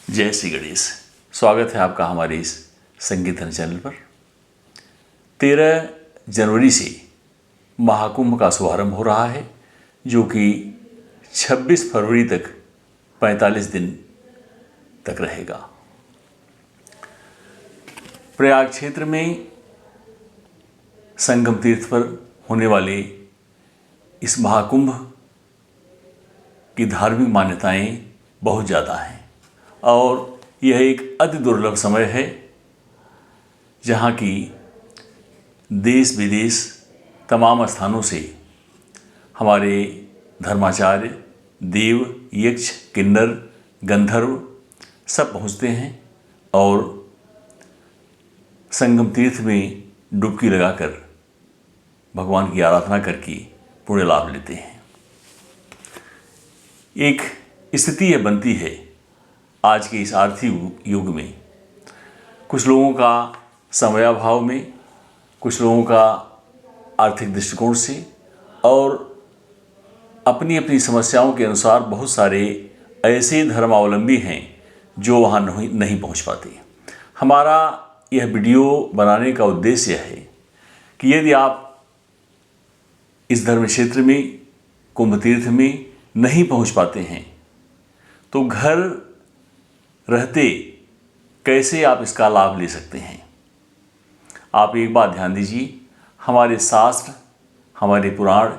जय श्री गणेश। स्वागत है आपका हमारे इस संकीर्तन चैनल पर। 13 जनवरी से महाकुंभ का शुभारंभ हो रहा है, जो कि 26 फरवरी तक 45 दिन तक रहेगा। प्रयाग क्षेत्र में संगम तीर्थ पर होने वाले इस महाकुंभ की धार्मिक मान्यताएं बहुत ज़्यादा हैं और यह एक अति दुर्लभ समय है जहाँ की देश विदेश तमाम स्थानों से हमारे धर्माचार्य, देव, यक्ष, किन्नर, गंधर्व सब पहुँचते हैं और संगम तीर्थ में डुबकी लगाकर भगवान की आराधना करके पुण्य लाभ लेते हैं। एक स्थिति यह बनती है आज के इस आर्थिक युग में, कुछ लोगों का समयाभाव में, कुछ लोगों का आर्थिक दृष्टिकोण से और अपनी अपनी समस्याओं के अनुसार बहुत सारे ऐसे धर्मावलंबी हैं जो वहाँ नहीं पहुँच पाते। हमारा यह वीडियो बनाने का उद्देश्य है कि यदि आप इस धर्म क्षेत्र में कुंभ तीर्थ में नहीं पहुँच पाते हैं तो घर रहते कैसे आप इसका लाभ ले सकते हैं। आप एक बात ध्यान दीजिए, हमारे शास्त्र, हमारे पुराण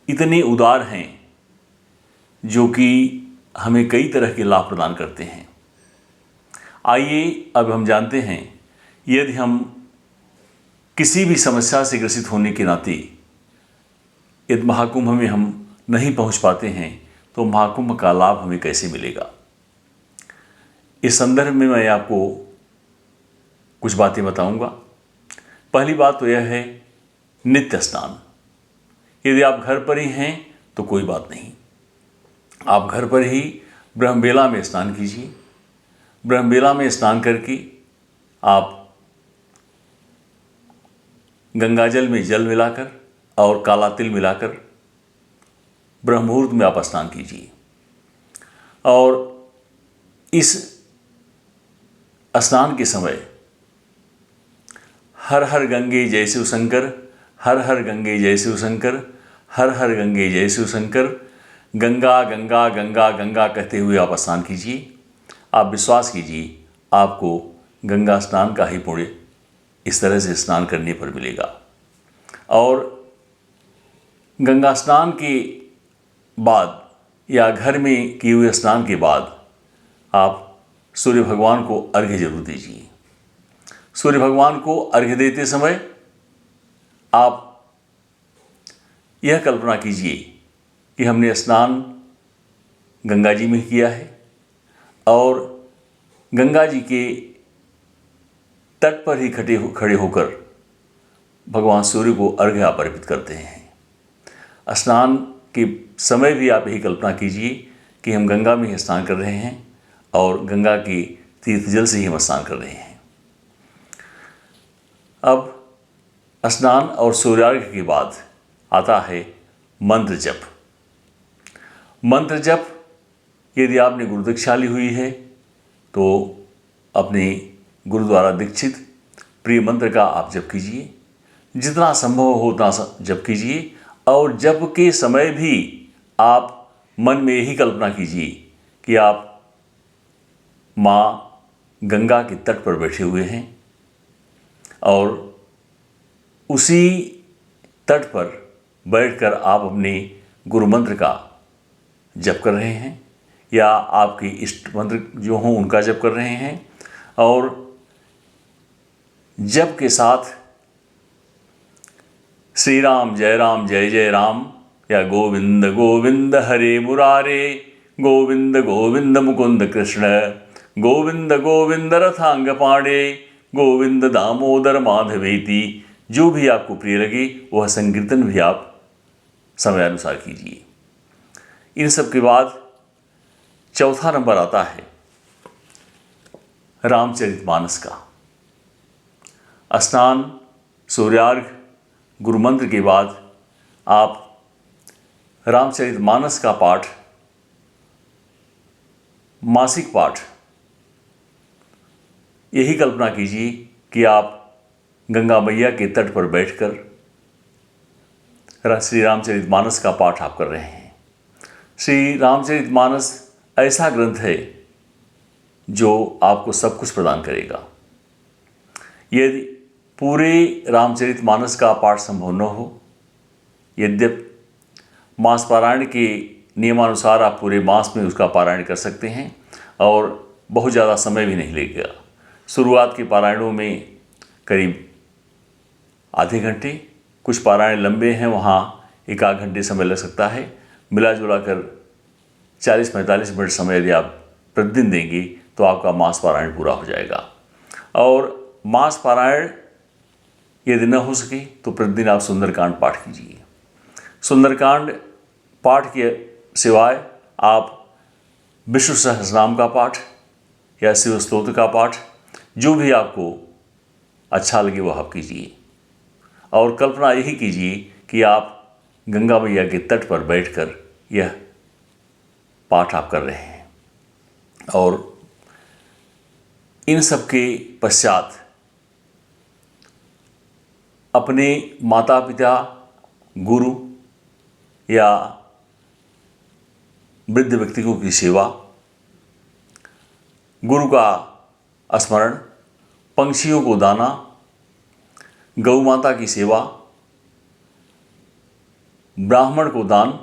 इतने उदार हैं जो कि हमें कई तरह के लाभ प्रदान करते हैं। आइए अब हम जानते हैं, यदि हम किसी भी समस्या से ग्रसित होने के नाते यदि महाकुंभ में हम नहीं पहुंच पाते हैं तो महाकुंभ का लाभ हमें कैसे मिलेगा। इस संदर्भ में मैं आपको कुछ बातें बताऊंगा। पहली बात तो यह है नित्य स्नान। यदि आप घर पर ही हैं तो कोई बात नहीं, आप घर पर ही ब्रह्मबेला में स्नान कीजिए। ब्रह्मबेला में स्नान करके आप गंगाजल में जल मिलाकर और काला तिल मिलाकर ब्रह्म मुहूर्त में आप स्नान कीजिए और इस स्नान के समय हर हर गंगे जय शिव शंकर, हर हर गंगे जय शिव शंकर, हर हर गंगे जय शिव शंकर, गंगा गंगा गंगा गंगा कहते हुए आप स्नान कीजिए। आप विश्वास कीजिए आपको गंगा स्नान का ही पुण्य इस तरह से स्नान करने पर मिलेगा। और गंगा स्नान के बाद या घर में किए हुए स्नान के बाद आप सूर्य भगवान को अर्घ्य जरूर दीजिए। सूर्य भगवान को अर्घ्य देते समय आप यह कल्पना कीजिए कि हमने स्नान गंगा जी में किया है और गंगा जी के तट पर ही खड़े होकर भगवान सूर्य को अर्घ्य आप अर्पित करते हैं। स्नान के समय भी आप यही कल्पना कीजिए कि हम गंगा में ही स्नान कर रहे हैं और गंगा के तीर्थ जल से ही हम स्नान कर रहे हैं। अब स्नान और सूर्यार्घ्य के बाद आता है मंत्र जप। मंत्र जप यदि आपने गुरु दीक्षा ली हुई है तो अपने गुरु द्वारा दीक्षित प्रिय मंत्र का आप जप कीजिए। जितना संभव हो उतना जप कीजिए और जप के समय भी आप मन में यही कल्पना कीजिए कि आप माँ गंगा के तट पर बैठे हुए हैं और उसी तट पर बैठकर आप अपने गुरु मंत्र का जप कर रहे हैं या आपके इष्ट मंत्र जो हों उनका जप कर रहे हैं और जप के साथ श्री राम जय जय राम या गोविंद गोविंद हरे मुरारे, गोविंद गोविंद मुकुंद कृष्ण, गोविंद गोविंद रथांग पाणे, गोविंद दामोदर माधवेति, जो भी आपको प्रिय लगे वह संकीर्तन भी आप समयानुसार कीजिए। इन सब के बाद चौथा नंबर आता है रामचरितमानस का। स्नान, सूर्यार्घ्य, गुरु मंत्र के बाद आप रामचरितमानस का पाठ, मासिक पाठ यही कल्पना कीजिए कि आप गंगा मैया के तट पर बैठकर श्री रामचरितमानस का पाठ आप कर रहे हैं। श्री रामचरितमानस ऐसा ग्रंथ है जो आपको सब कुछ प्रदान करेगा। यदि पूरे रामचरितमानस का पाठ संभव न हो, यद्यपि मास पारायण के नियमानुसार आप पूरे मास में उसका पारायण कर सकते हैं और बहुत ज़्यादा समय भी नहीं लगेगा। शुरुआत के पारायणों में करीब आधे घंटे, कुछ पारायण लंबे हैं वहाँ 1-8 घंटे समय लग सकता है। मिला जुला कर 40-45 मिनट समय यदि आप प्रतिदिन देंगे तो आपका मास पारायण पूरा हो जाएगा। और मास पारायण यदि न हो सके तो प्रतिदिन आप सुंदरकांड पाठ कीजिए। सुंदरकांड पाठ के सिवाय आप विष्णु सहस्रनाम का पाठ या शिव स्तोत्र का पाठ, जो भी आपको अच्छा लगे वह आप कीजिए। और कल्पना यही कीजिए कि आप गंगा मैया के तट पर बैठकर यह पाठ आप कर रहे हैं। और इन सब के पश्चात अपने माता पिता, गुरु या वृद्ध व्यक्तियों की सेवा, गुरु का स्मरण, पंछियों को दाना, गौ माता की सेवा, ब्राह्मण को दान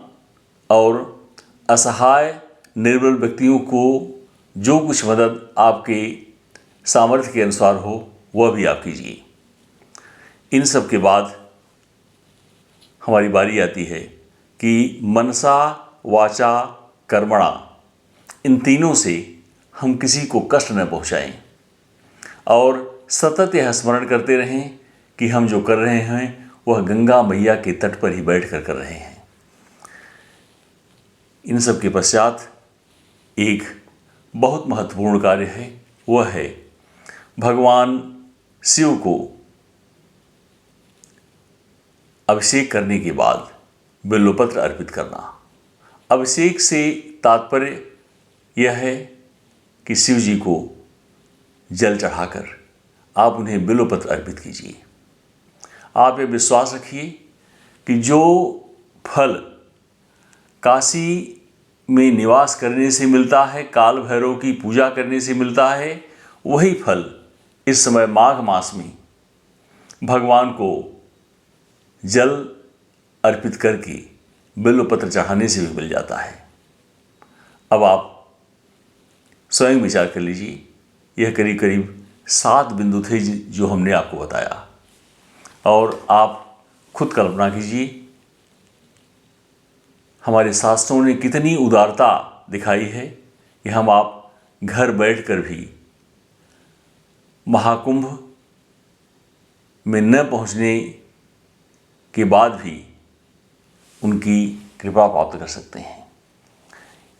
और असहाय निर्बल व्यक्तियों को जो कुछ मदद आपके सामर्थ्य के अनुसार हो वह भी आप कीजिए। इन सब के बाद हमारी बारी आती है कि मनसा वाचा कर्मणा, इन तीनों से हम किसी को कष्ट न पहुंचाएं और सतत यह स्मरण करते रहें कि हम जो कर रहे हैं वह गंगा मैया के तट पर ही बैठकर कर रहे हैं। इन सब के पश्चात एक बहुत महत्वपूर्ण कार्य है, वह है भगवान शिव को अभिषेक करने के बाद बिल्वपत्र अर्पित करना। अभिषेक से तात्पर्य यह है कि शिव जी को जल चढ़ाकर आप उन्हें बिल्वपत्र अर्पित कीजिए। आप ये विश्वास रखिए कि जो फल काशी में निवास करने से मिलता है, काल भैरव की पूजा करने से मिलता है, वही फल इस समय माघ मास में भगवान को जल अर्पित करके बिल्वपत्र चढ़ाने से भी मिल जाता है। अब आप स्वयं विचार कर लीजिए, यह करीब करीब 7 बिंदु थे जो हमने आपको बताया, और आप खुद कल्पना कीजिए हमारे शास्त्रों ने कितनी उदारता दिखाई है कि हम आप घर बैठकर भी महाकुंभ में न पहुंचने के बाद भी उनकी कृपा प्राप्त कर सकते हैं।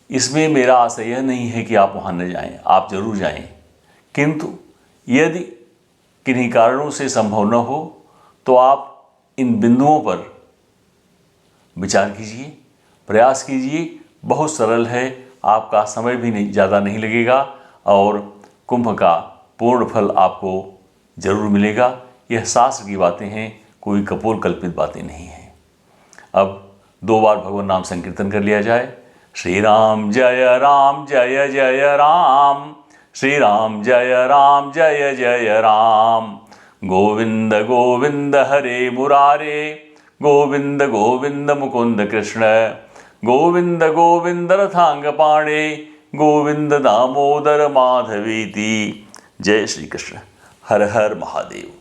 इसमें मेरा आशय यह नहीं है कि आप वहाँ न जाएं, आप जरूर जाएं, किंतु यदि किन्हीं कारणों से संभव न हो तो आप इन बिंदुओं पर विचार कीजिए, प्रयास कीजिए। बहुत सरल है, आपका समय भी नहीं ज़्यादा नहीं लगेगा और कुंभ का पूर्ण फल आपको जरूर मिलेगा। यह शास्त्र की बातें हैं, कोई कपोल कल्पित बातें नहीं हैं। अब 2 बार भगवान नाम संकीर्तन कर लिया जाए। श्री राम जय जय राम, श्री राम जय जय राम। गोविंद गोविंद हरे मुरारे, गोविंद गोविंद मुकुंद कृष्ण, गोविंद गोविंद रथांग पाणे, गोविंद दामोदर माधवीति। जय श्री कृष्ण। हर हर महादेव।